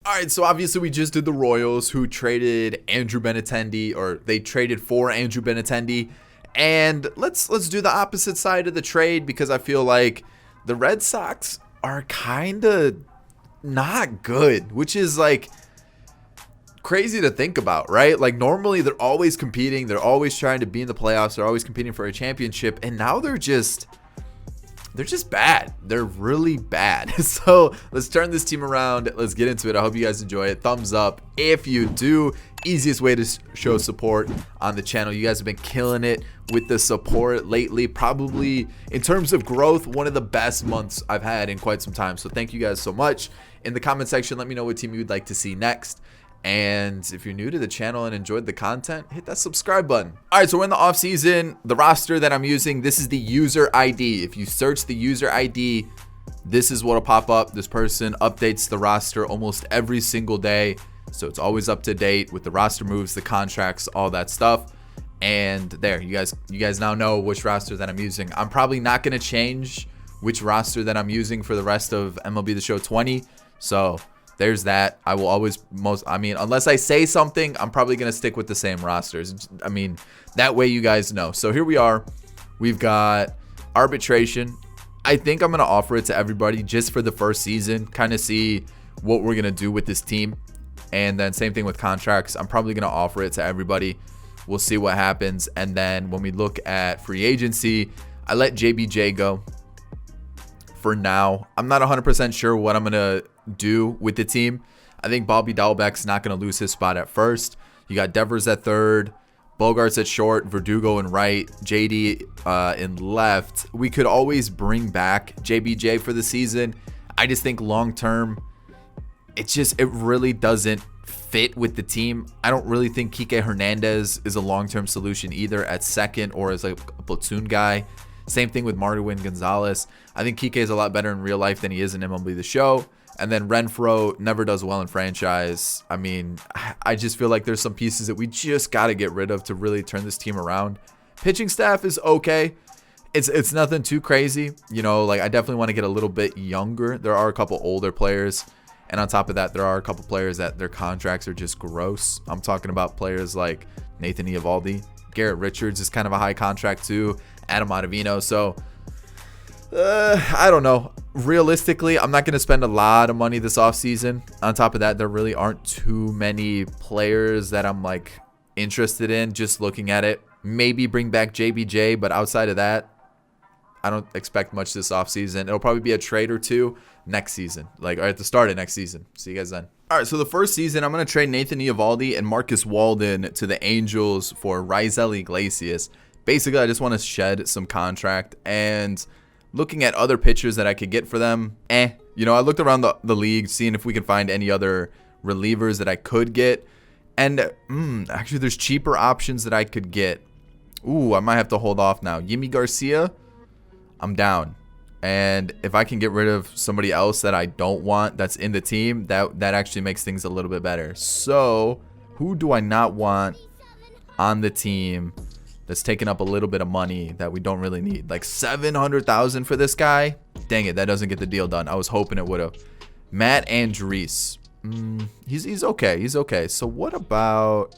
All right, so obviously we just did the Royals, who traded Andrew Benintendi, or they traded for Andrew Benintendi. And let's do the opposite side of the trade, because I feel like the Red Sox are kind of not good, which is like crazy to think about, right? Like normally they're always competing, they're always trying to be in the playoffs, they're always competing for a championship, and now they're just bad. They're really bad. So let's turn this team around. Let's get into it. I hope you guys enjoy it. Thumbs up if you do. Easiest way to show support on the channel. You guys have been killing it with the support lately. Probably in terms of growth, one of the best months I've had in quite some time. So thank you guys so much. In the comment section, let me know what team you'd like to see next. And if you're new to the channel and enjoyed the content, hit that subscribe button. All right, so we're in the off season. The roster that I'm using, this is the user ID. If you search the user ID, this is what'll pop up. This person updates the roster almost every single day, so it's always up to date with the roster moves, the contracts, all that stuff. And there, you guys now know which roster that I'm using. I'm probably not going to change which roster that I'm using for the rest of MLB The Show 20. So there's that. I will always unless I say something, I'm probably going to stick with the same rosters. I mean, that way you guys know. So here we are. We've got arbitration. I think I'm going to offer it to everybody just for the first season, kind of see what we're going to do with this team. And then same thing with contracts. I'm probably going to offer it to everybody. We'll see what happens. And then when we look at free agency, I let JBJ go for now. I'm not 100% sure what I'm going to do with the team. I think Bobby Dalbec's not going to lose his spot at first. You got Devers at third, Bogarts at short, Verdugo in right, JD in left. We could always bring back JBJ for the season. I just think long term, it really doesn't fit with the team. I don't really think Kike Hernandez is a long-term solution either at second or as like a platoon guy. Same thing with Marwin Gonzalez. I think Kike is a lot better in real life than he is in MLB The Show. And then Renfroe never does well in franchise. I mean, I just feel like there's some pieces that we just got to get rid of to really turn this team around. Pitching staff is okay. It's nothing too crazy. You know, like I definitely want to get a little bit younger. There are a couple older players. And on top of that, there are a couple players that their contracts are just gross. I'm talking about players like Nathan Eovaldi. Garrett Richards is kind of a high contract too. Adam Ottavino. So I don't know. Realistically, I'm not going to spend a lot of money this offseason. On top of that, there really aren't too many players that I'm like interested in just looking at it. Maybe bring back JBJ, but outside of that, I don't expect much this offseason. It'll probably be a trade or two next season, or at the start of next season. See you guys then. All right, so the first season, I'm going to trade Nathan Eovaldi and Marcus Walden to the Angels for Raisel Iglesias. Basically, I just want to shed some contract, and looking at other pitchers that I could get for them, You know, I looked around the league, seeing if we could find any other relievers that I could get. And actually, there's cheaper options that I could get. Ooh, I might have to hold off now. Yimi Garcia, I'm down. And if I can get rid of somebody else that I don't want that's in the team, that actually makes things a little bit better. So who do I not want on the team that's taking up a little bit of money that we don't really need? Like $700,000 for this guy? Dang it, that doesn't get the deal done. I was hoping it would have. Matt Andriese. He's okay. He's okay. So what about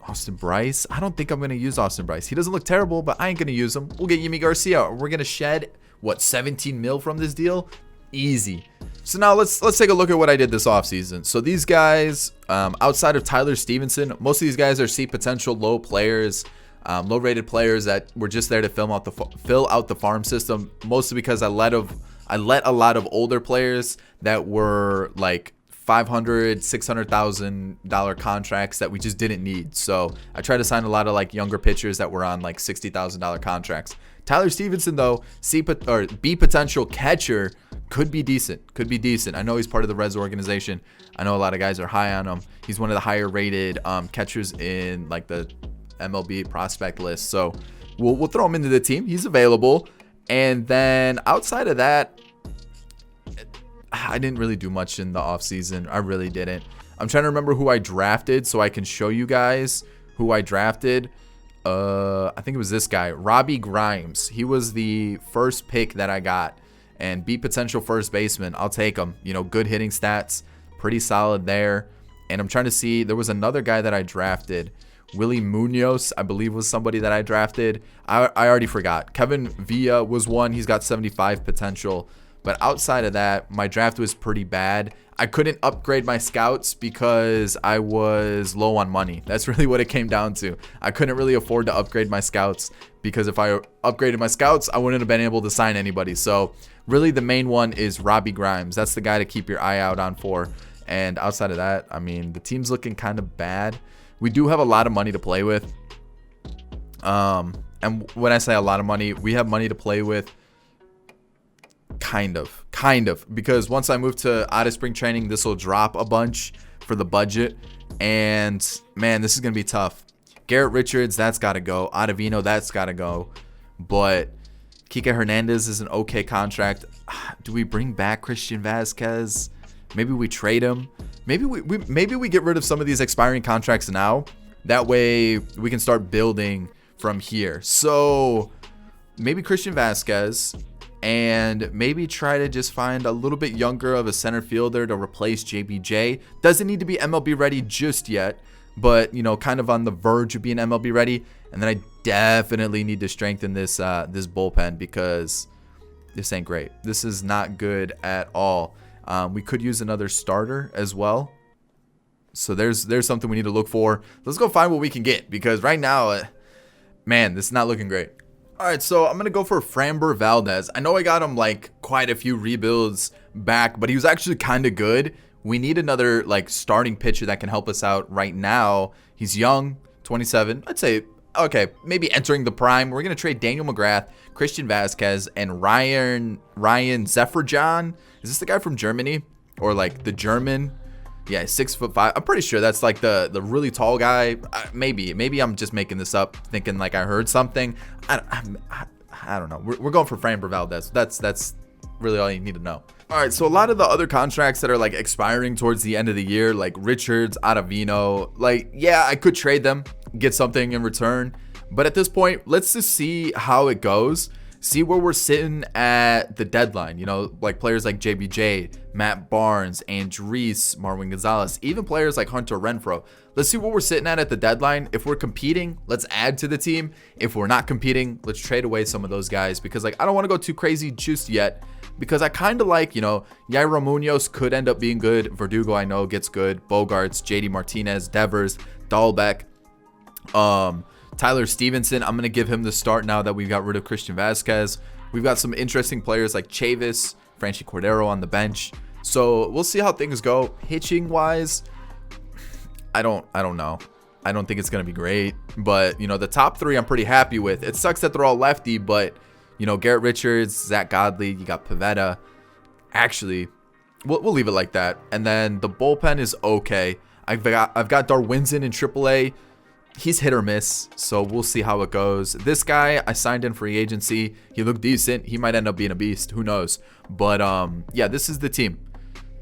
Austin Bryce? I don't think I'm going to use Austin Bryce. He doesn't look terrible, but I ain't going to use him. We'll get Yimi Garcia. We're going to shed, what, 17 mil from this deal? Easy. So now let's take a look at what I did this offseason. So these guys, outside of Tyler Stevenson, most of these guys are C potential low players, low rated players that were just there to fill out the farm system. Mostly because I let a lot of older players that were like $500,000, $600,000 contracts that we just didn't need. So I tried to sign a lot of like younger pitchers that were on like $60,000 contracts. Tyler Stevenson, though, B potential catcher, could be decent. I know he's part of the Reds organization. I know a lot of guys are high on him. He's one of the higher rated catchers in like the MLB prospect list. So we'll throw him into the team. He's available. And then outside of that, I didn't really do much in the offseason. I really didn't. I'm trying to remember who I drafted so I can show you guys who I drafted. I think it was this guy, Robbie Grimes. He was the first pick that I got. And B potential first baseman. I'll take him. You know, good hitting stats. pretty solid there. And I'm trying to see, there was another guy that I drafted. Willie Munoz, I believe, was somebody that I drafted. I already forgot. Kevin Villa was one. He's got 75 potential. But outside of that, my draft was pretty bad. I couldn't upgrade my scouts because I was low on money. That's really what it came down to. I couldn't really afford to upgrade my scouts because if I upgraded my scouts, I wouldn't have been able to sign anybody. So really the main one is Robbie Grimes. That's the guy to keep your eye out on for. And outside of that, I mean, the team's looking kind of bad. We do have a lot of money to play with. And when I say a lot of money, we have money to play with. Kind of, because once I move to out of spring training, this will drop a bunch for the budget, and man, this is gonna be tough. Garrett Richards, that's got to go. Ottavino, that's got to go. But Kike Hernandez is an okay contract. Do we bring back Christian Vasquez? Maybe we trade him. Maybe we get rid of some of these expiring contracts now. That way we can start building from here. So maybe Christian Vasquez. And maybe try to just find a little bit younger of a center fielder to replace JBJ. Doesn't need to be MLB ready just yet, but you know, kind of on the verge of being MLB ready. And then I definitely need to strengthen this this bullpen because this ain't great. This is not good at all. We could use another starter as well. So there's something we need to look for. Let's go find what we can get because right now, man, this is not looking great. All right, so I'm going to go for Framber Valdez. I know I got him like quite a few rebuilds back, but he was actually kind of good. We need another like starting pitcher that can help us out right now. He's young, 27. I'd say, okay, maybe entering the prime. We're going to trade Daniel McGrath, Christian Vasquez, and Ryan Zephyrjan. Is this the guy from Germany or like the German? Yeah, 6'5". I'm pretty sure that's like the really tall guy. Maybe I'm just making this up, thinking like I heard something. I don't know. We're going for Framber Valdez. That's really all you need to know. All right, so a lot of the other contracts that are like expiring towards the end of the year, like Richards, Ottavino, like yeah, I could trade them, get something in return. But at this point, let's just see how it goes. See where we're sitting at the deadline. You know, like players like JBJ, Matt Barnes, Andres, Marwin Gonzalez, even players like Hunter Renfroe. Let's see what we're sitting at the deadline. If we're competing, let's add to the team. If we're not competing, let's trade away some of those guys because like I don't want to go too crazy just yet because I kind of like, you know, Yairo Munoz could end up being good. Verdugo, I know, gets good. Bogarts, JD Martinez, Devers, Dahlbeck, Tyler Stevenson, I'm going to give him the start now that we've got rid of Christian Vasquez. We've got some interesting players like Chavis, Franchi Cordero on the bench. So we'll see how things go. Pitching wise, I don't know. I don't think it's going to be great. But, you know, the top three I'm pretty happy with. It sucks that they're all lefty, but, you know, Garrett Richards, Zach Godley, you got Pivetta. Actually, we'll leave it like that. And then the bullpen is okay. I've got Darwinzon in AAA. He's hit or miss, so we'll see how it goes. This guy, I signed in free agency. He looked decent. He might end up being a beast. Who knows? But, yeah, this is the team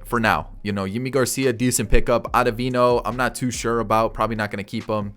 for now. You know, Yimi Garcia, decent pickup. Ottavino, I'm not too sure about. Probably not going to keep him.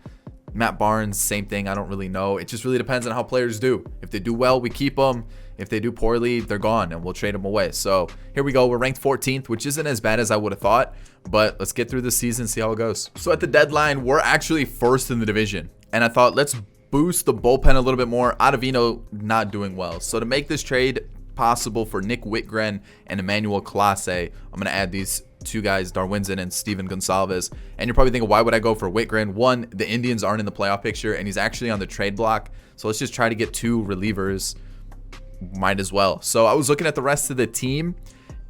Matt Barnes, same thing. I don't really know. It just really depends on how players do. If they do well, we keep them. If they do poorly, they're gone, and we'll trade them away. So here we go. We're ranked 14th, which isn't as bad as I would have thought. But let's get through the season, see how it goes. So at the deadline, we're actually first in the division. And I thought, let's boost the bullpen a little bit more. Ottavino not doing well. So to make this trade possible for Nick Whitgren and Emmanuel Clase, I'm going to add these two guys, Darwinzon and Steven Gonsalves. And you're probably thinking, why would I go for Whitgren? One, the Indians aren't in the playoff picture, and he's actually on the trade block. So let's just try to get two relievers. Might as well. So I was looking at the rest of the team,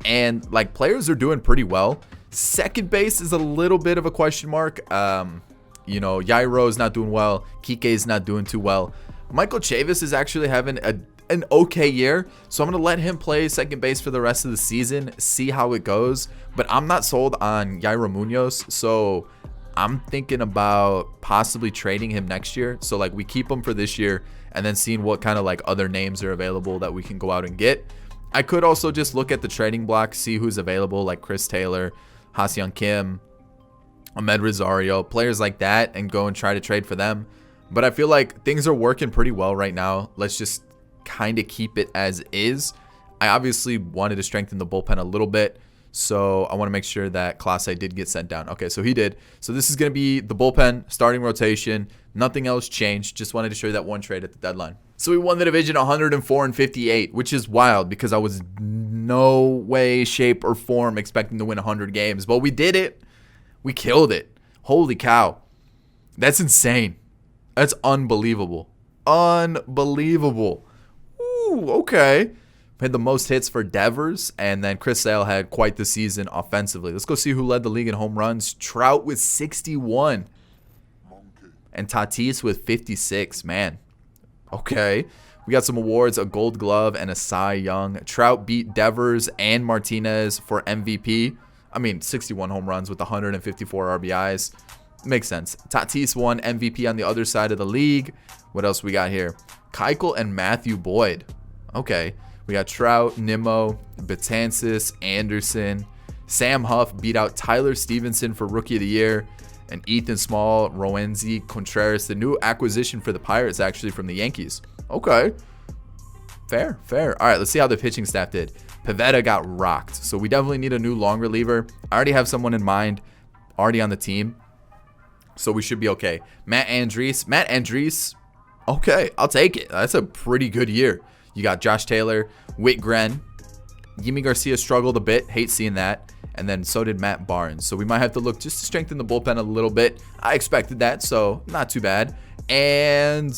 and like players are doing pretty well. Second base is a little bit of a question mark. You know, Yairo is not doing well. Kike is not doing too well. Michael Chavis is actually having an okay year, so I'm going to let him play second base for the rest of the season, see how it goes. But I'm not sold on Yairo Munoz, so I'm thinking about possibly trading him next year. So like we keep him for this year and then seeing what kind of like other names are available that we can go out and get. I could also just look at the trading block, see who's available, like Chris Taylor, Ha-Seong Kim, Ahmed Rosario, players like that, and go and try to trade for them. But I feel like things are working pretty well right now. Let's just kind of keep it as is. I obviously wanted to strengthen the bullpen a little bit So I want to make sure that Clase did get sent down. Okay, so he did. So this is going to be the bullpen, starting rotation. Nothing else changed. Just wanted to show you that one trade at the deadline. So we won the division 104-58, which is wild because I was no way, shape, or form expecting to win 100 games. But we did it. We killed it. Holy cow. That's insane. That's unbelievable. Unbelievable. Ooh, okay. We had the most hits for Devers, and then Chris Sale had quite the season offensively. Let's go see who led the league in home runs. Trout with 61. And Tatis with 56. Man. Okay. We got some awards, a Gold Glove and a Cy Young. Trout beat Devers and Martinez for MVP. I mean, 61 home runs with 154 RBIs. Makes sense. Tatis won MVP on the other side of the league. What else we got here? Keuchel and Matthew Boyd. Okay. We got Trout, Nimmo, Betances, Anderson. Sam Huff beat out Tyler Stevenson for Rookie of the Year. And Ethan Small, Rowenzi, Contreras, the new acquisition for the Pirates, actually, from the Yankees. Okay. Fair, fair. All right, let's see how the pitching staff did. Pivetta got rocked. So we definitely need a new long reliever. I already have someone in mind, already on the team. So we should be okay. Matt Andriese. Okay, I'll take it. That's a pretty good year. You got Josh Taylor, Whit Gren. Yimi Garcia struggled a bit. Hate seeing that. And then so did Matt Barnes. So we might have to look just to strengthen the bullpen a little bit. I expected that, so not too bad. And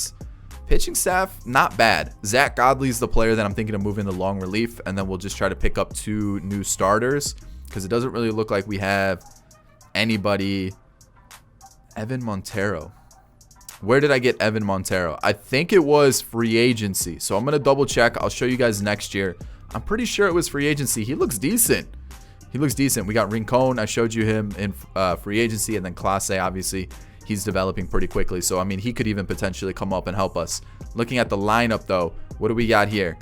pitching staff, not bad. Zach Godley's the player that I'm thinking of moving the long relief. And then we'll just try to pick up 2 new starters. Because it doesn't really look like we have anybody. Evan Montero. Where did I get Evan Montero? I think it was free agency. So I'm going to double check. I'll show you guys next year. I'm pretty sure it was free agency. He looks decent. He looks decent. We got Rincon. I showed you him in free agency. And then Clase, obviously, he's developing pretty quickly. So, I mean, he could even potentially come up and help us. Looking at the lineup, though, what do we got here?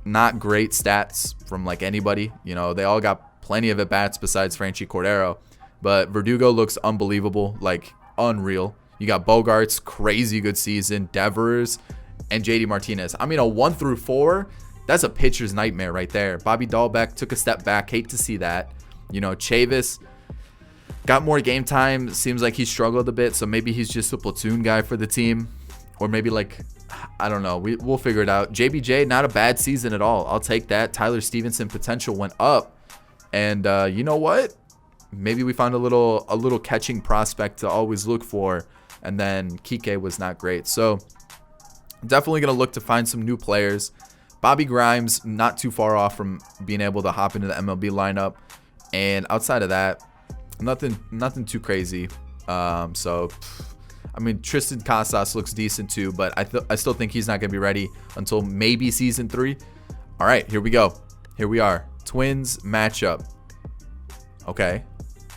Not great stats from, like, anybody. You know, they all got plenty of at-bats besides Franchi Cordero. But Verdugo looks unbelievable, like, unreal. You got Bogarts, crazy good season. Devers, and JD Martinez. I mean, a 1 through 4, that's a pitcher's nightmare right there. Bobby Dahlbeck took a step back. Hate to see that. You know, Chavis got more game time. Seems like he struggled a bit, so maybe he's just a platoon guy for the team. Or maybe, like, I don't know. We'll figure it out. JBJ, not a bad season at all. I'll take that. Tyler Stevenson potential went up. And you know what? Maybe we found a little catching prospect to always look for. And then Kike was not great. So definitely going to look to find some new players. Bobby Grimes, not too far off from being able to hop into the MLB lineup. And outside of that, nothing too crazy. So, I mean, Tristan Casas looks decent too, but I still think he's not going to be ready until maybe season 3. All right, here we go. Here we are. Twins matchup. Okay.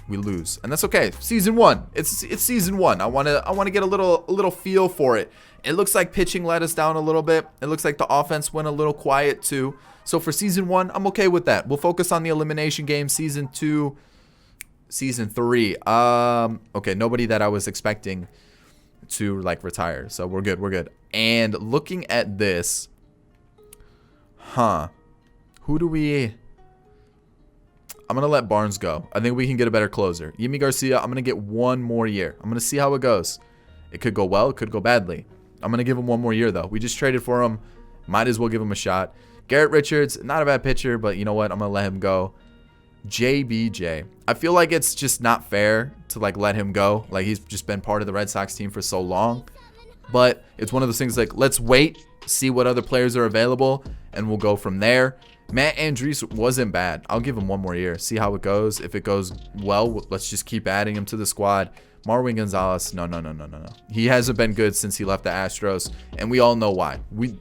We lose, and that's okay. Season 1. It's season 1. I want to get a little feel for it. It looks like pitching let us down a little bit. It looks like the offense went a little quiet too. So for season 1, I'm okay with that. We'll focus on the elimination game. Season 2, season 3. Okay, nobody that I was expecting to like retire. So we're good. We're good. And looking at this, who do we? I'm going to let Barnes go. I think we can get a better closer. Yimi Garcia, I'm going to get 1 more year. I'm going to see how it goes. It could go well. It could go badly. I'm going to give him 1 more year, though. We just traded for him. Might as well give him a shot. Garrett Richards, not a bad pitcher, but you know what? I'm going to let him go. JBJ. I feel like it's just not fair to, like, let him go. Like, he's just been part of the Red Sox team for so long. But it's one of those things, like, let's wait, see what other players are available, and we'll go from there. Matt Andriese wasn't bad. I'll give him 1 more year. See how it goes. If it goes well, let's just keep adding him to the squad. Marwin Gonzalez, no. He hasn't been good since he left the Astros, and we all know why.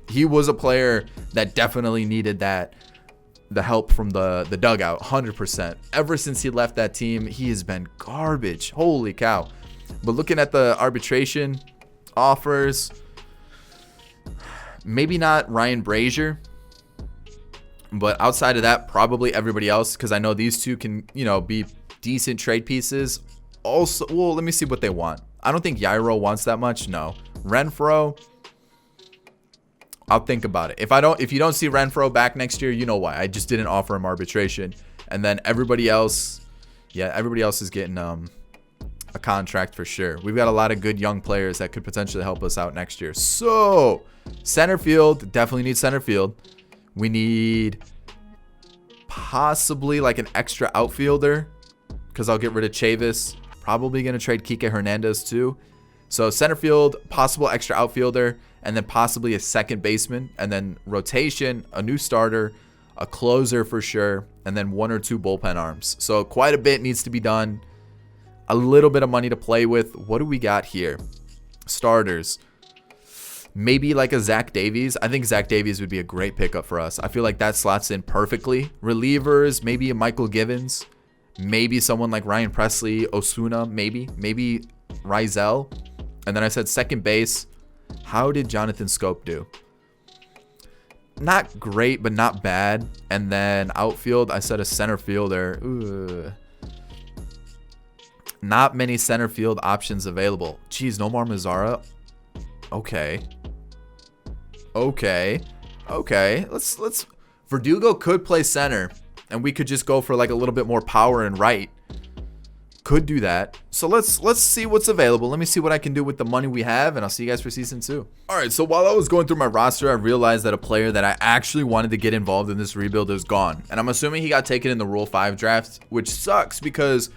He was a player that definitely needed the help from the dugout, 100%. Ever since he left that team, he has been garbage. Holy cow. But looking at the arbitration offers, maybe not Ryan Brazier. But outside of that, probably everybody else, because I know these two can, you know, be decent trade pieces. Also, well, let me see what they want. I don't think Yairo wants that much. No. Renfroe, I'll think about it. If you don't see Renfroe back next year, you know why. I just didn't offer him arbitration. And then everybody else, yeah, everybody else is getting a contract for sure. We've got a lot of good young players that could potentially help us out next year. So center field, definitely need center field. We need possibly like an extra outfielder, because I'll get rid of Chavis. Probably going to trade Kike Hernandez too. So center field, possible extra outfielder, and then possibly a second baseman, and then rotation, a new starter, a closer for sure, and then 1 or 2 bullpen arms. So quite a bit needs to be done. A little bit of money to play with. What do we got here? Starters. Maybe like a Zach Davies. I think Zach Davies would be a great pickup for us. I feel like that slots in perfectly. Relievers, maybe a Michael Givens. Maybe someone like Ryan Presley, Osuna, maybe Rizal. And then I said second base. How did Jonathan Scope do? Not great, but not bad. And then outfield, I said a center fielder. Ooh. Not many center field options available. Geez, Nomar Mazara. Okay. Let's. Verdugo could play center, and we could just go for like a little bit more power and right. Could do that. So let's see what's available. Let me see what I can do with the money we have, and I'll see you guys for season 2. All right, so while I was going through my roster, I realized that a player that I actually wanted to get involved in this rebuild is gone. And I'm assuming he got taken in the Rule 5 draft, which sucks because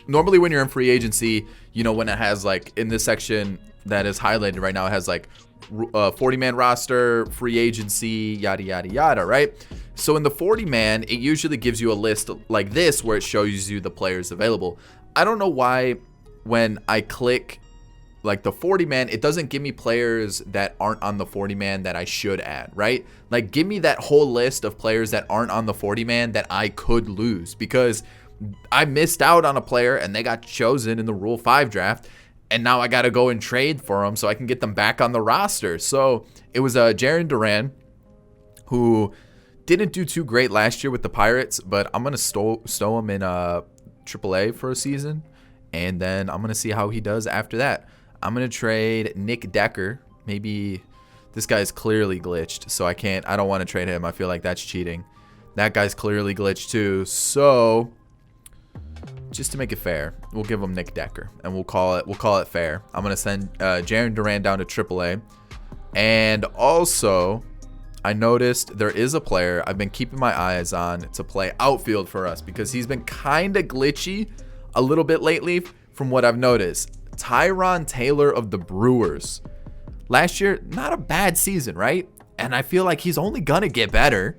normally when you're in free agency, you know, when it has like in this section that is highlighted right now, it has like 40-man roster, free agency, yada, yada, yada, right? So in the 40-man, it usually gives you a list like this where it shows you the players available. I don't know why when I click like the 40-man, it doesn't give me players that aren't on the 40-man that I should add, right? Like give me that whole list of players that aren't on the 40-man that I could lose, because I missed out on a player and they got chosen in the Rule 5 draft, and now I got to go and trade for them so I can get them back on the roster. So it was Jarren Duran, who didn't do too great last year with the Pirates, but I'm going to stow him in AAA for a season, and then I'm going to see how he does after that. I'm going to trade Nick Decker. Maybe this guy's clearly glitched, so I don't want to trade him. I feel like that's cheating. That guy's clearly glitched too, so just to make it fair, we'll give him Nick Decker, and we'll call it fair. I'm going to send Jarren Duran down to AAA. And also, I noticed there is a player I've been keeping my eyes on to play outfield for us, because he's been kind of glitchy a little bit lately from what I've noticed. Tyron Taylor of the Brewers. Last year, not a bad season, right? And I feel like he's only going to get better.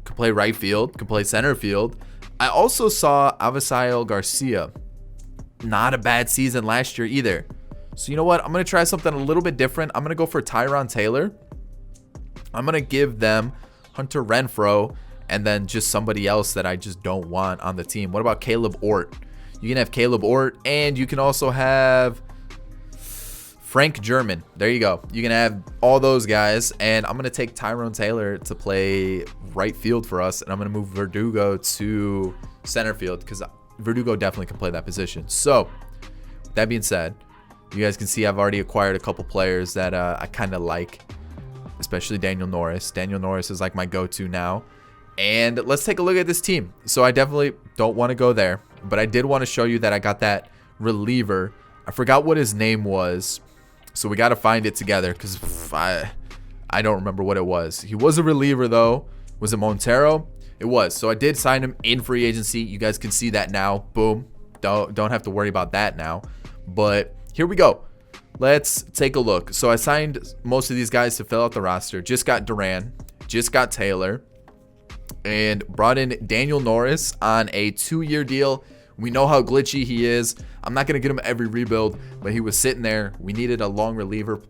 Could play right field, could play center field. I also saw Avisail Garcia. Not a bad season last year either. So you know what? I'm going to try something a little bit different. I'm going to go for Tyron Taylor. I'm going to give them Hunter Renfroe and then just somebody else that I just don't want on the team. What about Caleb Ort? You can have Caleb Ort, and you can also have Frank German. There you go. You can have all those guys, and I'm going to take Tyrone Taylor to play right field for us, and I'm going to move Verdugo to center field because Verdugo definitely can play that position. So, with that being said, you guys can see I've already acquired a couple players that I kind of like, especially Daniel Norris. Daniel Norris is like my go-to now. And let's take a look at this team. So I definitely don't want to go there, but I did want to show you that I got that reliever. I forgot what his name was, so we got to find it together because I don't remember what it was. He was a reliever though. Was it Montero? It was. So I did sign him in free agency. You guys can see that now. Boom. Don't have to worry about that now. But here we go. Let's take a look. So I signed most of these guys to fill out the roster. Just got Duran. Just got Taylor. And brought in Daniel Norris on a 2-year deal. We know how glitchy he is. I'm not going to get him every rebuild, but he was sitting there. We needed a long reliever.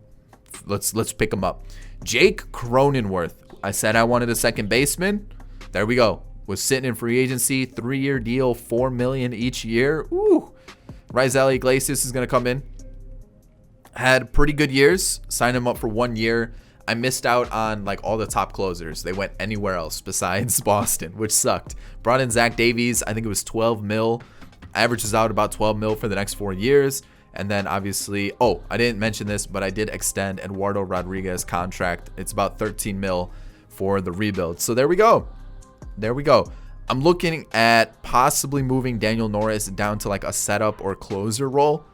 Let's pick him up. Jake Cronenworth. I said I wanted a second baseman. There we go. Was sitting in free agency. 3-year deal, $4 million each year. Ooh. Rizal Iglesias is going to come in. Had pretty good years. Signed him up for 1 year. I missed out on like all the top closers. They went anywhere else besides Boston, which sucked. Brought in Zach Davies. I think it was 12 mil. Averages out about 12 mil for the next 4 years. And then obviously, oh, I didn't mention this, but I did extend Eduardo Rodriguez contract. It's about 13 mil for the rebuild. So there we go. There we go. I'm looking at possibly moving Daniel Norris down to like a setup or closer role.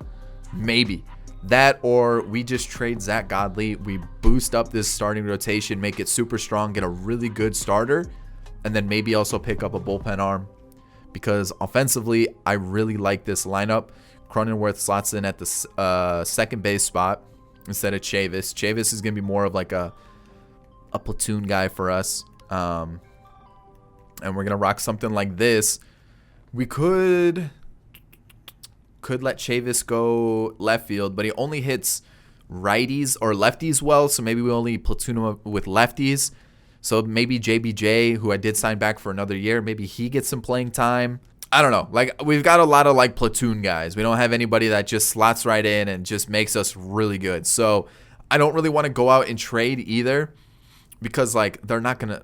Maybe. That, or we just trade Zach Godley. We boost up this starting rotation, make it super strong, get a really good starter, and then maybe also pick up a bullpen arm. Because offensively, I really like this lineup. Cronenworth slots in at the second base spot instead of Chavis. Chavis is going to be more of like a platoon guy for us. And we're going to rock something like this. We could let Chavis go left field, but he only hits righties or lefties well, so maybe we only platoon him up with lefties. So maybe JBJ, who I did sign back for another year, maybe he gets some playing time. I don't know. Like, we've got a lot of like platoon guys. We don't have anybody that just slots right in and just makes us really good. So I don't really want to go out and trade either, because like they're not gonna.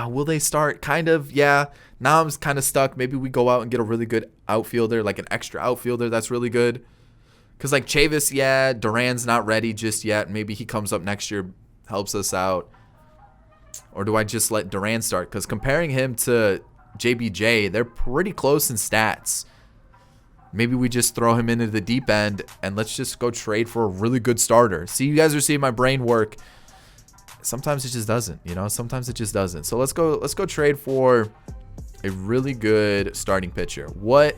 Will they start? Kind of, yeah. Now I'm kind of stuck. Maybe we go out and get a really good outfielder, like an extra outfielder that's really good. Because like Chavis, yeah, Duran's not ready just yet. Maybe he comes up next year, helps us out. Or do I just let Duran start? Because comparing him to JBJ, they're pretty close in stats. Maybe we just throw him into the deep end and let's just go trade for a really good starter. See, you guys are seeing my brain work. Sometimes it just doesn't, you know. Sometimes it just doesn't. So let's go trade for a really good starting pitcher. What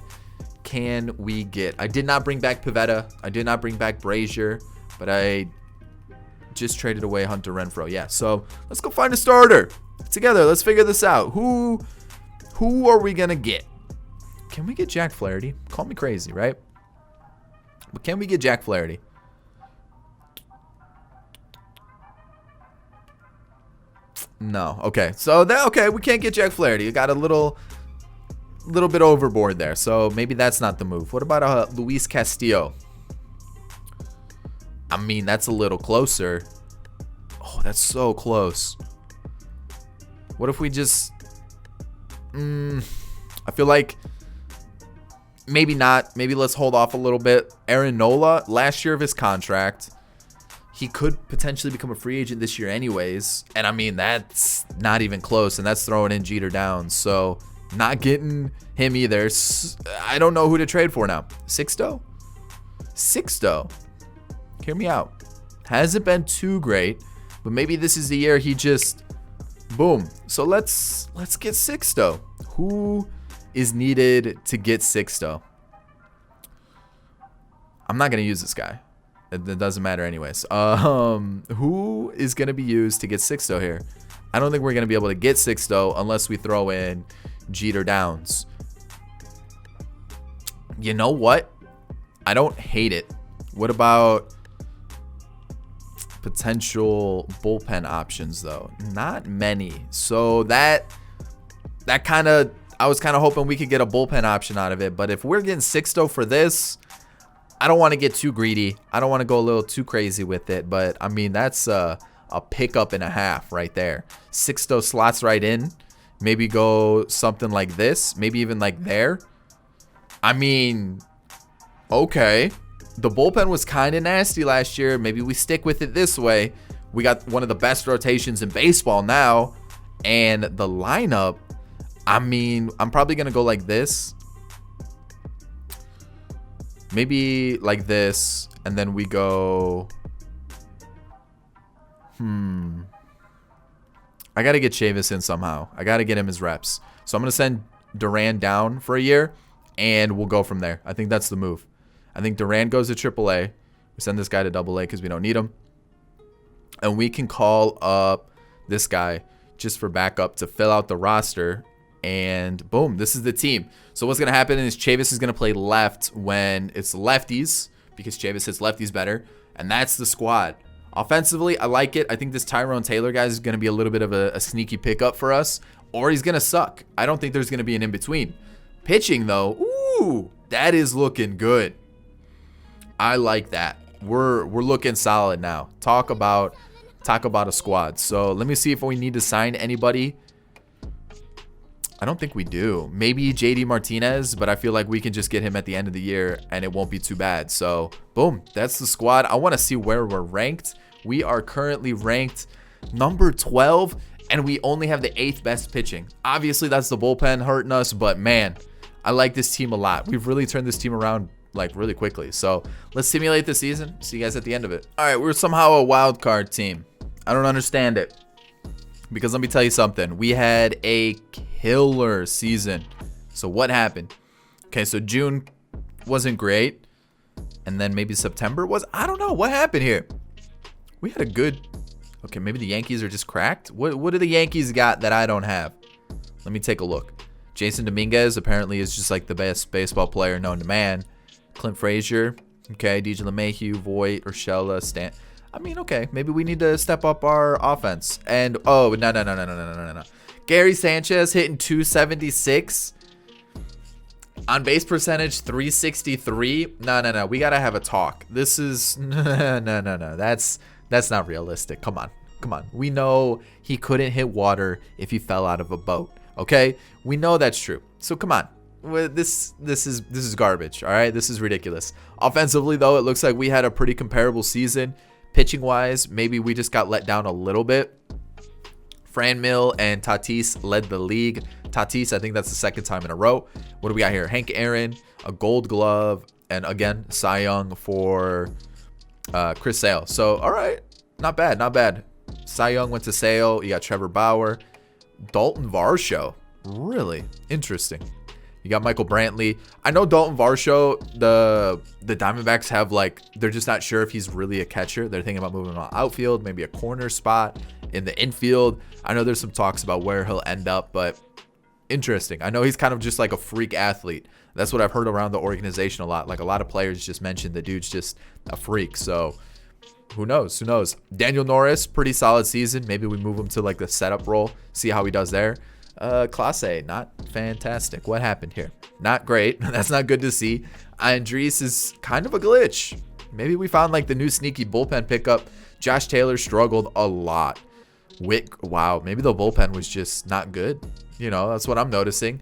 can we get? I did not bring back Pivetta. I did not bring back Brazier, but I just traded away Hunter Renfroe. Yeah, so let's go find a starter together. Let's figure this out. Who are we gonna get? Can we get Jack Flaherty? Call me crazy, right? But can we get Jack Flaherty? No. Okay. So we can't get Jack Flaherty. You got a little bit overboard there. So maybe that's not the move. What about Luis Castillo? I mean, that's a little closer. Oh, that's so close. What if we just I feel like maybe not. Maybe let's hold off a little bit. Aaron Nola, last year of his contract. He could potentially become a free agent this year anyways. And I mean, that's not even close. And that's throwing in Jeter down. So not getting him either. I don't know who to trade for now. Sixto? Hear me out. Hasn't been too great. But maybe this is the year he just boom. So let's get Sixto. Who is needed to get Sixto? I'm not going to use this guy. It doesn't matter anyways. Who is going to be used to get Sixto here? I don't think we're going to be able to get Sixto unless we throw in Jeter Downs. You know what? I don't hate it. What about potential bullpen options though? Not many. So that kind of, I was kind of hoping we could get a bullpen option out of it. But if we're getting Sixto for this, I don't want to get too greedy. I don't want to go a little too crazy with it. But, I mean, that's a pickup and a half right there. Sixto slots right in. Maybe go something like this. Maybe even like there. I mean, okay. The bullpen was kind of nasty last year. Maybe we stick with it this way. We got one of the best rotations in baseball now. And the lineup, I mean, I'm probably going to go like this. Maybe like this, and then we go. I got to get Chavis in somehow. I got to get him his reps. So I'm going to send Duran down for a year, and we'll go from there. I think that's the move. I think Duran goes to AAA. We send this guy to AA because we don't need him. And we can call up this guy just for backup to fill out the roster. And boom, this is the team. So what's going to happen is Chavis is going to play left when it's lefties, because Chavis hits lefties better. And that's the squad. Offensively, I like it. I think this Tyrone Taylor guy is going to be a little bit of a sneaky pickup for us. Or he's going to suck. I don't think there's going to be an in-between. Pitching, though, ooh, that is looking good. I like that. We're looking solid now. Talk about a squad. So let me see if we need to sign anybody. I don't think we do. Maybe JD Martinez, but I feel like we can just get him at the end of the year and it won't be too bad. So, boom, that's the squad. I want to see where we're ranked. We are currently ranked number 12 and we only have the 8th best pitching. Obviously, that's the bullpen hurting us, but man, I like this team a lot. We've really turned this team around like really quickly. So let's simulate the season. See you guys at the end of it. All right, we're somehow a wild card team. I don't understand it. Because let me tell you something. We had a killer season. So what happened? Okay, so June wasn't great. And then maybe September was. I don't know. What happened here? We had a good. Okay, maybe the Yankees are just cracked. What do the Yankees got that I don't have? Let me take a look. Jason Dominguez apparently is just like the best baseball player known to man. Clint Frazier. Okay, DJ LeMahieu, Voit, Urshela, Stan. I mean, okay, maybe we need to step up our offense. And, oh, no. Gary Sanchez hitting 276. On base percentage, 363. No. We got to have a talk. This is, no. That's not realistic. Come on. We know he couldn't hit water if he fell out of a boat. Okay? We know that's true. So, come on. This is garbage. All right? This is ridiculous. Offensively, though, it looks like we had a pretty comparable season. Pitching wise, maybe we just got let down a little bit. Franmil and Tatis led the league. Tatis, I think that's the 2nd time in a row. What do we got here? Hank Aaron, a Gold Glove, and again, Cy Young for Chris Sale. So, all right, not bad. Cy Young went to Sale. You got Trevor Bauer, Dalton Varsho. Really interesting. You got Michael Brantley. I know Dalton Varsho, the Diamondbacks have they're just not sure if he's really a catcher. They're thinking about moving him out outfield, maybe a corner spot in the infield. I know there's some talks about where he'll end up, but interesting. I know he's kind of just like a freak athlete. That's what I've heard around the organization a lot. Like a lot of players just mentioned the dude's just a freak. So who knows? Daniel Norris, pretty solid season. Maybe we move him to like the setup role, see how he does there. Class A, not fantastic. What happened here? Not great. That's not good to see. Andres is kind of a glitch. Maybe we found like the new sneaky bullpen pickup. Josh Taylor struggled a lot. Wick, wow, maybe the bullpen was just not good. You know, that's what I'm noticing.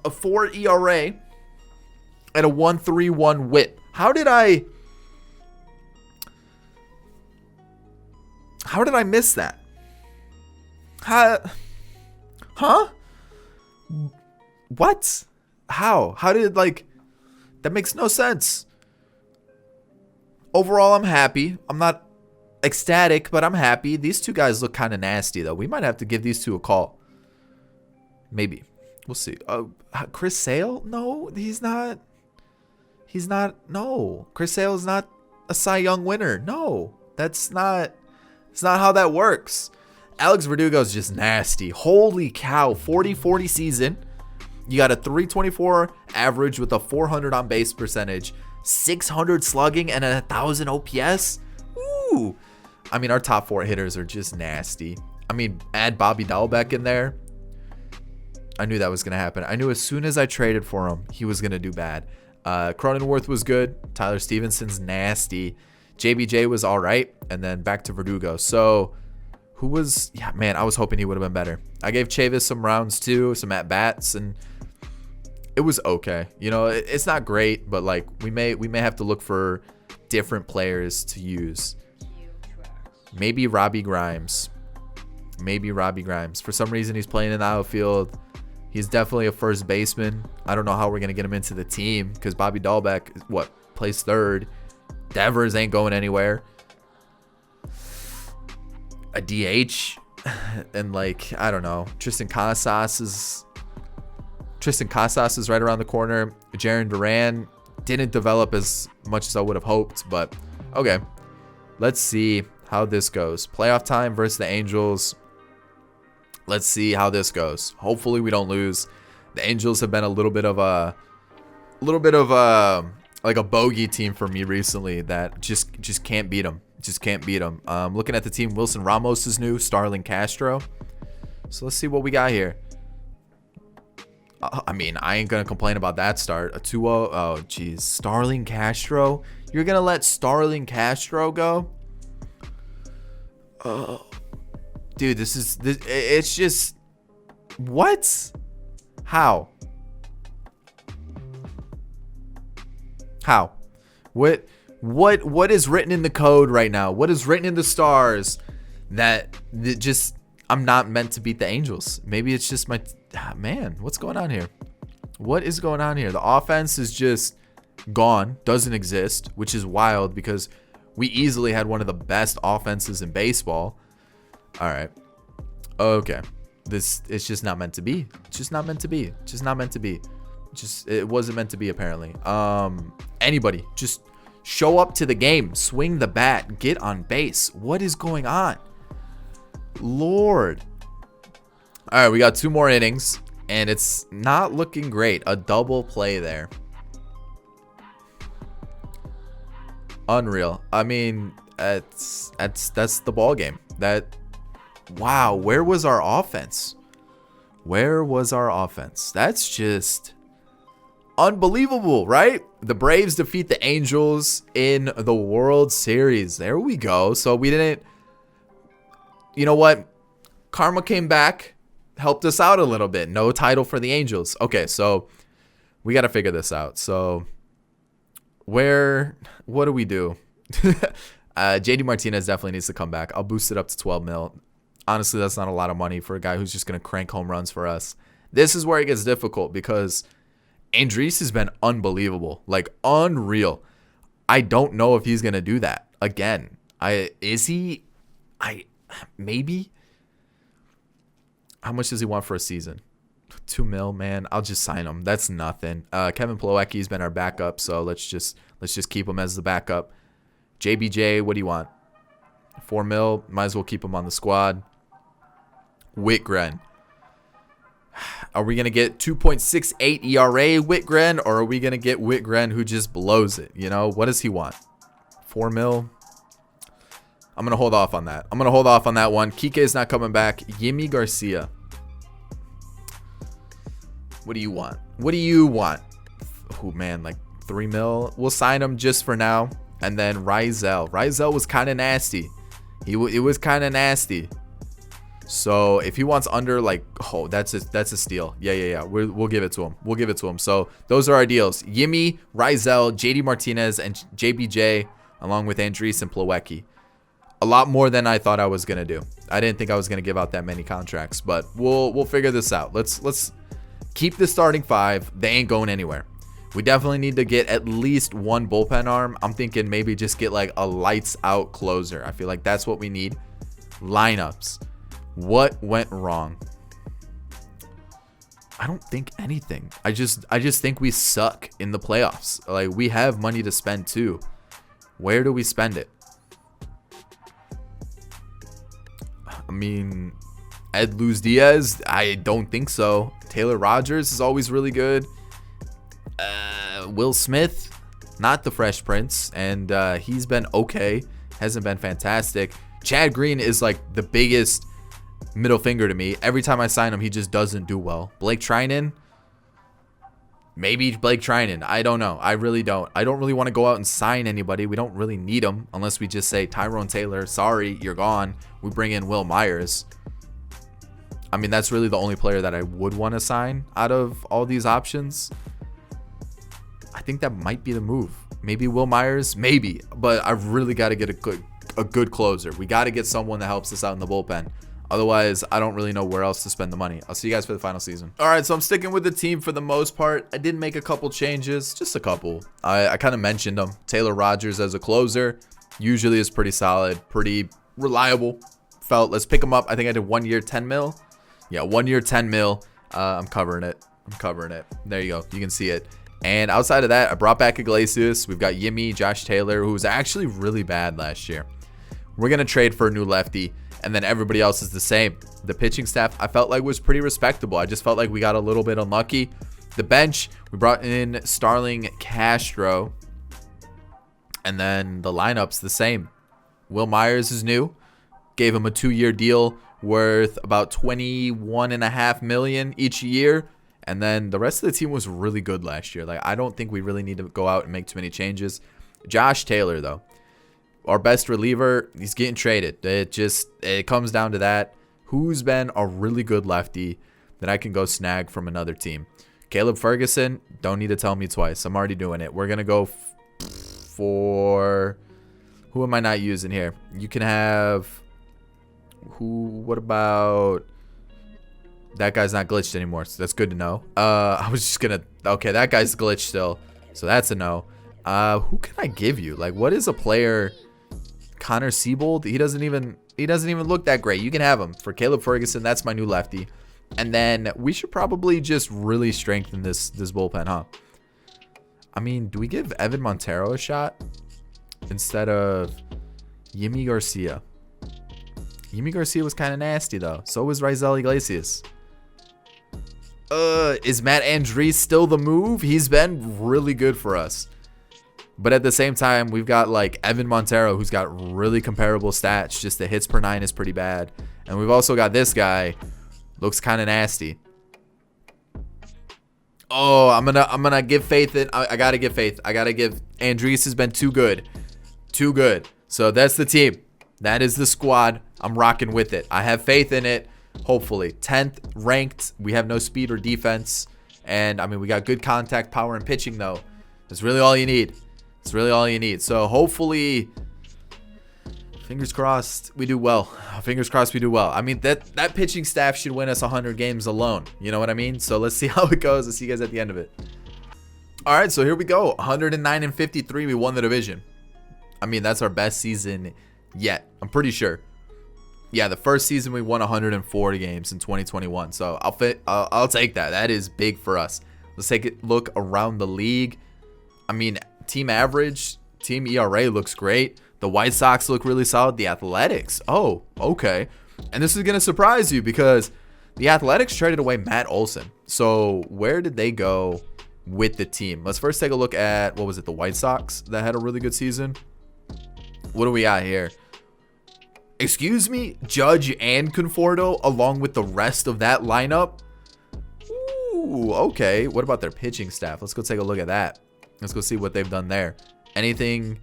A 4 ERA and a 1.31 WHIP. How did I miss that? Huh? What? How did that makes no sense. Overall, I'm happy. I'm not ecstatic, but I'm happy. These two guys look kind of nasty, though. We might have to give these two a call. Maybe. We'll see. Chris Sale? No, he's not. No. Chris Sale is not a Cy Young winner. No. It's not how that works. Alex Verdugo is just nasty. Holy cow. 40-40 season. You got a 324 average with a 400 on base percentage, 600 slugging, and a 1,000 OPS. Ooh. I mean, our top 4 hitters are just nasty. I mean, add Bobby Dahlbeck in there. I knew that was going to happen. I knew as soon as I traded for him, he was going to do bad. Cronenworth was good. Tyler Stevenson's nasty. JBJ was all right. And then back to Verdugo. So who was, yeah, man, I was hoping he would have been better. I gave Chavis some rounds too, some at-bats, and it was okay. You know, it's not great, but like we may have to look for different players to use. Maybe Robbie Grimes. For some reason, he's playing in the outfield. He's definitely a first baseman. I don't know how we're going to get him into the team because Bobby Dahlbeck, plays third. Devers ain't going anywhere. A DH. And I don't know. Tristan Casas is right around the corner. Jarren Duran didn't develop as much as I would have hoped, but okay. Let's see how this goes. Playoff time versus the Angels. Let's see how this goes. Hopefully we don't lose. The Angels have been a little bit of a bogey team for me recently that just can't beat them. Looking at the team, Wilson Ramos is new, Starlin Castro. So let's see what we got here. I mean, I ain't gonna complain about that start. A 2-0. Oh, geez. Starlin Castro? You're gonna let Starlin Castro go? Oh. Dude, it's just, what? How? What What is written in the code right now? What is written in the stars that just I'm not meant to beat the Angels? Maybe it's just my man. What's going on here? What is going on here? The offense is just gone, doesn't exist, which is wild because we easily had one of the best offenses in baseball. All right. Okay. It's just not meant to be. It's just not meant to be. It's just not meant to be. It wasn't meant to be apparently. Anybody just show up to the game, swing the bat, get on base. What is going on? Lord. All right, we got 2 more innings and it's not looking great. A double play there. Unreal. I mean, that's the ball game. Wow, where was our offense? Where was our offense? That's just unbelievable, right? The Braves defeat the Angels in the World Series. There we go. So we didn't, you know what? Karma came back, helped us out a little bit. No title for the Angels. Okay, so we got to figure this out. So what do we do? JD Martinez definitely needs to come back. I'll boost it up to 12 mil. Honestly, that's not a lot of money for a guy who's just going to crank home runs for us. This is where it gets difficult because Andriese has been unbelievable, like unreal. I don't know if he's going to do that again. Maybe. How much does he want for a season? 2 mil, man. I'll just sign him. That's nothing. Kevin Plawecki's been our backup, so let's just keep him as the backup. JBJ, what do you want? 4 mil. Might as well keep him on the squad. Whitgren. Are we going to get 2.68 ERA Whitgren, or are we going to get Whitgren who just blows it? You know, what does he want? 4 mil. I'm going to hold off on that. I'm going to hold off on that one. Kike is not coming back. Yimi Garcia. What do you want? What do you want? Oh, man, like 3 mil. We'll sign him just for now. And then Rizal. Rizal was kind of nasty. It was kind of nasty. So if he wants under, like, oh, that's a steal. Yeah. We'll give it to him. We'll give it to him. So those are our deals. Yimi, Rizal, JD Martinez, and JBJ, along with Andriese and Plawecki. A lot more than I thought I was gonna do. I didn't think I was gonna give out that many contracts, but we'll figure this out. Let's keep the starting 5. They ain't going anywhere. We definitely need to get at least 1 bullpen arm. I'm thinking maybe just get like a lights out closer. I feel like that's what we need. Lineups. What went wrong? I don't think anything. I just think we suck in the playoffs. Like, we have money to spend too. Where do we spend it? I mean, Ed Luz Diaz, I don't think so. Taylor Rogers is always really good. Will Smith, not the Fresh Prince, and he's been okay. Hasn't been fantastic. Chad Green is like the biggest middle finger to me. Every time I sign him, he just doesn't do well. Blake Trinan, maybe Blake Trinan. I don't know. I really don't. I don't really want to go out and sign anybody. We don't really need them unless we just say Tyrone Taylor, sorry, you're gone. We bring in Will Myers. I mean, that's really the only player that I would want to sign out of all these options. I think that might be the move. Maybe Will Myers, maybe. But I've really got to get a good closer. We got to get someone that helps us out in the bullpen. Otherwise, I don't really know where else to spend the money. I'll see you guys for the final season. All right, so I'm sticking with the team for the most part. I did make a couple changes, just a couple. I kind of mentioned them. Taylor Rogers as a closer usually is pretty solid, pretty reliable. Let's pick him up. I think I did 1 year, 10 mil. Yeah, 1 year, 10 mil. I'm covering it. There you go. You can see it. And outside of that, I brought back Iglesias. We've got Yimi, Josh Taylor, who was actually really bad last year. We're going to trade for a new lefty. And then everybody else is the same. The pitching staff, I felt like was pretty respectable. I just felt like we got a little bit unlucky. The bench, we brought in Starling Castro. And then the lineup's the same. Will Myers is new. Gave him a 2-year deal worth about $21.5 million each year. And then the rest of the team was really good last year. Like, I don't think we really need to go out and make too many changes. Josh Taylor, though. Our best reliever, he's getting traded. It comes down to that. Who's been a really good lefty that I can go snag from another team? Caleb Ferguson, don't need to tell me twice. I'm already doing it. We're going to go for... Who am I not using here? You can have... What about... That guy's not glitched anymore, so that's good to know. I was just gonna... Okay, that guy's glitched still, so that's a no. Who can I give you? Like, what is a player... Connor Siebold? He doesn't even look that great. You can have him. For Caleb Ferguson, that's my new lefty. And then we should probably just really strengthen this bullpen, huh? I mean, do we give Evan Montero a shot instead of Yimi Garcia? Yimi Garcia was kind of nasty, though. So was Raisel Iglesias. Is Matt Andriese still the move? He's been really good for us. But at the same time, we've got like Evan Montero, who's got really comparable stats. Just the hits per 9 is pretty bad. And we've also got this guy, looks kind of nasty. Oh, I'm gonna give faith in. I gotta give faith. I gotta give. Andriese has been too good, too good. So that's the team. That is the squad. I'm rocking with it. I have faith in it. Hopefully, 10th ranked. We have no speed or defense, and I mean we got good contact, power, and pitching though. That's really all you need. It's really all you need. So hopefully, fingers crossed, we do well. Fingers crossed we do well. I mean, that pitching staff should win us 100 games alone. You know what I mean? So let's see how it goes. I'll see you guys at the end of it. All right, so here we go. 109-53. We won the division. I mean, that's our best season yet. I'm pretty sure. Yeah, the first season we won 140 games in 2021. So I'll take that. That is big for us. Let's take a look around the league. I mean, team average, team ERA looks great. The White Sox look really solid. The Athletics, oh, okay. And this is going to surprise you because the Athletics traded away Matt Olson. So where did they go with the team? Let's first take a look at, what was it, the White Sox that had a really good season? What do we got here? Excuse me, Judge and Conforto along with the rest of that lineup? Ooh, okay. What about their pitching staff? Let's go take a look at that. Let's go see what they've done there. Anything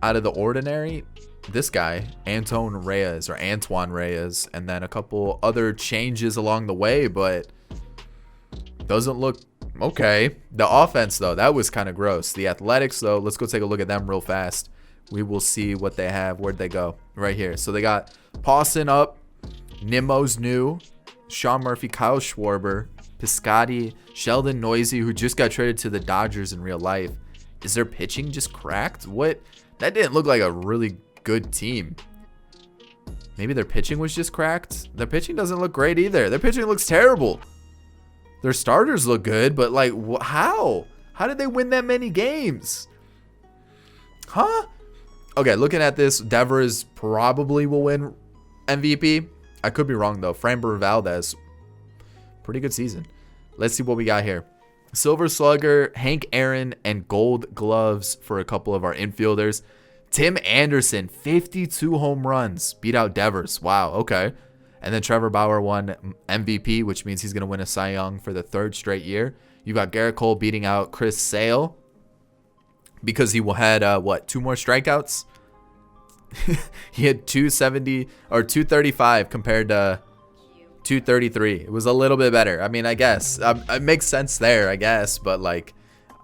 out of the ordinary? This guy, Antoine Reyes, and then a couple other changes along the way, but doesn't look okay. The offense, though, that was kind of gross. The Athletics, though, let's go take a look at them real fast. We will see what they have. Where'd they go? Right here. So they got Pawson up, Nimmo's new, Sean Murphy, Kyle Schwarber, Piscotty, Sheldon Noisy, who just got traded to the Dodgers in real life. Is their pitching just cracked? What? That didn't look like a really good team. Maybe their pitching was just cracked. Their pitching doesn't look great either. Their pitching looks terrible. Their starters look good, but like, how? How did they win that many games? Huh? Okay, looking at this, Devers probably will win MVP. I could be wrong, though. Framber Valdez, pretty good season. Let's see what we got here. Silver Slugger, Hank Aaron, and Gold Gloves for a couple of our infielders. Tim Anderson, 52 home runs. Beat out Devers. Wow, okay. And then Trevor Bauer won MVP, which means he's going to win a Cy Young for the 3rd straight year. You got Garrett Cole beating out Chris Sale because he had, 2 more strikeouts? He had 270 or 235 compared to 233. It was a little bit better. I mean, I guess it makes sense there, I guess. But like,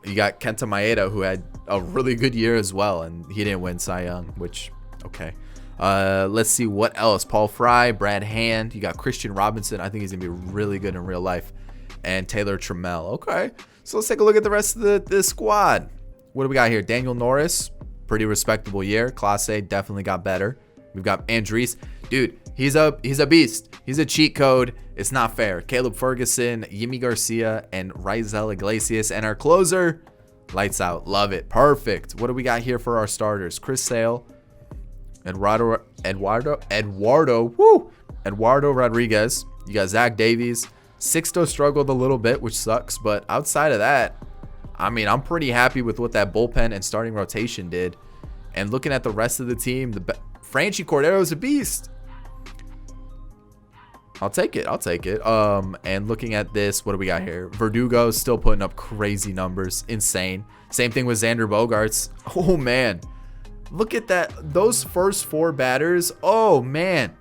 you got Kenta Maeda, who had a really good year as well, and he didn't win Cy Young, which okay. Let's see what else. Paul Fry, Brad Hand. You got Christian Robinson. I think he's gonna be really good in real life, and Taylor Trammell. Okay, so let's take a look at the rest of the squad. What do we got here? Daniel Norris, pretty respectable year. Class A definitely got better. We've got Andriese. Dude, he's a beast. He's a cheat code. It's not fair. Caleb Ferguson, Yimi Garcia, and Raisel Iglesias. And our closer, lights out. Love it. Perfect. What do we got here for our starters? Chris Sale, Eduardo Rodriguez. You got Zach Davies. Sixto struggled a little bit, which sucks. But outside of that, I mean, I'm pretty happy with what that bullpen and starting rotation did. And looking at the rest of the team, Franchi Cordero's a beast. I'll take it. And looking at this, what do we got here? Verdugo's still putting up crazy numbers. Insane. Same thing with Xander Bogaerts. Oh, man. Look at that. Those first 4 batters. Oh, man.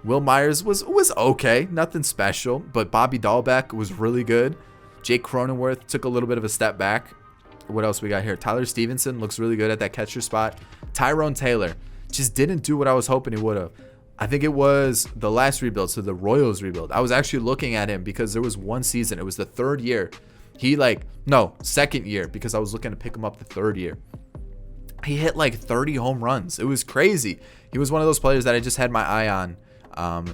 Will Myers was okay. Nothing special. But Bobby Dahlbeck was really good. Jake Cronenworth took a little bit of a step back. What else we got here? Tyler Stevenson looks really good at that catcher spot. Tyrone Taylor just didn't do what I was hoping he would have. I think it was the last rebuild, so the Royals rebuild. I was actually looking at him because there was one season. It was the third year. Second year, because I was looking to pick him up the third year. He hit like 30 home runs. It was crazy. He was one of those players that I just had my eye on,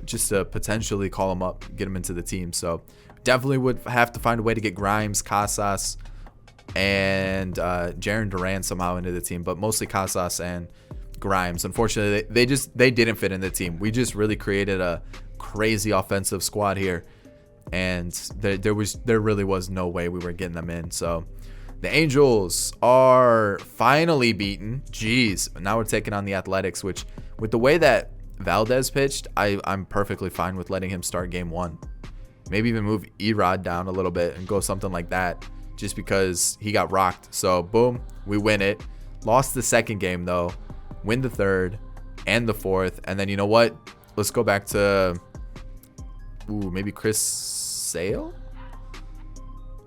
just to potentially call him up, get him into the team. So definitely would have to find a way to get Grimes, Casas, and Jarren Duran somehow into the team, but mostly Casas and Grimes. Unfortunately, they didn't fit in the team. We just really created a crazy offensive squad here, and there really was no way we were getting them in. So the Angels are finally beaten. Jeez, now we're taking on the Athletics, which with the way that Valdez pitched, I'm perfectly fine with letting him start game 1. Maybe even move Erod down a little bit and go something like that, just because he got rocked. So boom, we win it. Lost the second game though. Win the third and the fourth. And then you know what? Let's go back to maybe Chris Sale.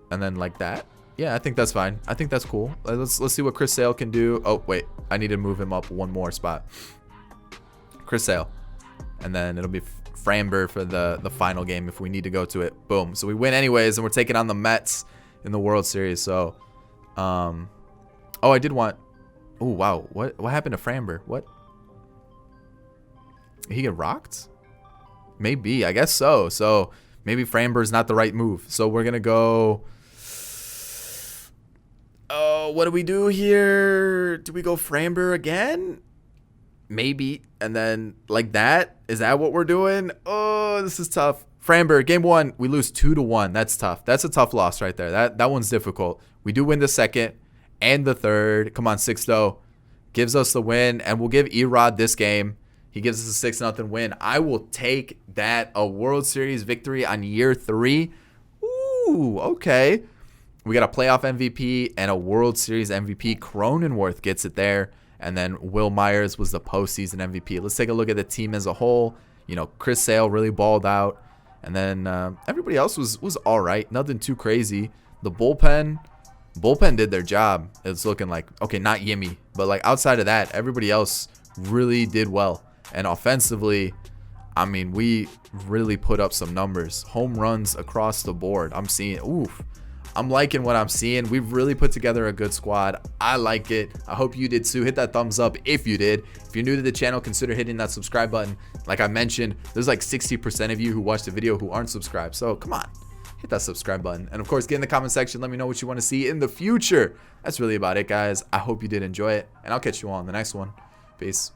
And then like that. Yeah, I think that's fine. I think that's cool. Let's see what Chris Sale can do. Oh, wait. I need to move him up one more spot. Chris Sale. And then it'll be Framber for the final game if we need to go to it. Boom. So we win anyways, and we're taking on the Mets in the World Series. So, I did want... Oh, wow. What happened to Framber? What? He get rocked? Maybe. I guess so. So maybe Framber's not the right move. So we're going to go... Oh, what do we do here? Do we go Framber again? Maybe. And then like that? Is that what we're doing? Oh, this is tough. Framber, game 1, we lose 2-1. That's tough. That's a tough loss right there. That one's difficult. We do win the second and the third. Come on, 6-0. Gives us the win, and we'll give Erod this game. He gives us a 6-0 win. I will take that. A World Series victory on year 3. Ooh, okay. We got a playoff MVP and a World Series MVP. Cronenworth gets it there. And then Will Myers was the postseason MVP. Let's take a look at the team as a whole. You know, Chris Sale really balled out. And then everybody else was all right. Nothing too crazy. The bullpen did their job. It's looking like, okay, not Yimmy, but like outside of that, everybody else really did well. And offensively, I mean, we really put up some numbers. Home runs across the board. I'm liking what I'm seeing. We've really put together a good squad. I like it. I hope you did too. Hit that thumbs up if you did. If you're new to the channel, consider hitting that subscribe button. Like I mentioned, there's like 60% of you who watch the video who aren't subscribed. So come on, hit that subscribe button. And of course, get in the comment section. Let me know what you want to see in the future. That's really about it, guys. I hope you did enjoy it. And I'll catch you all in the next one. Peace.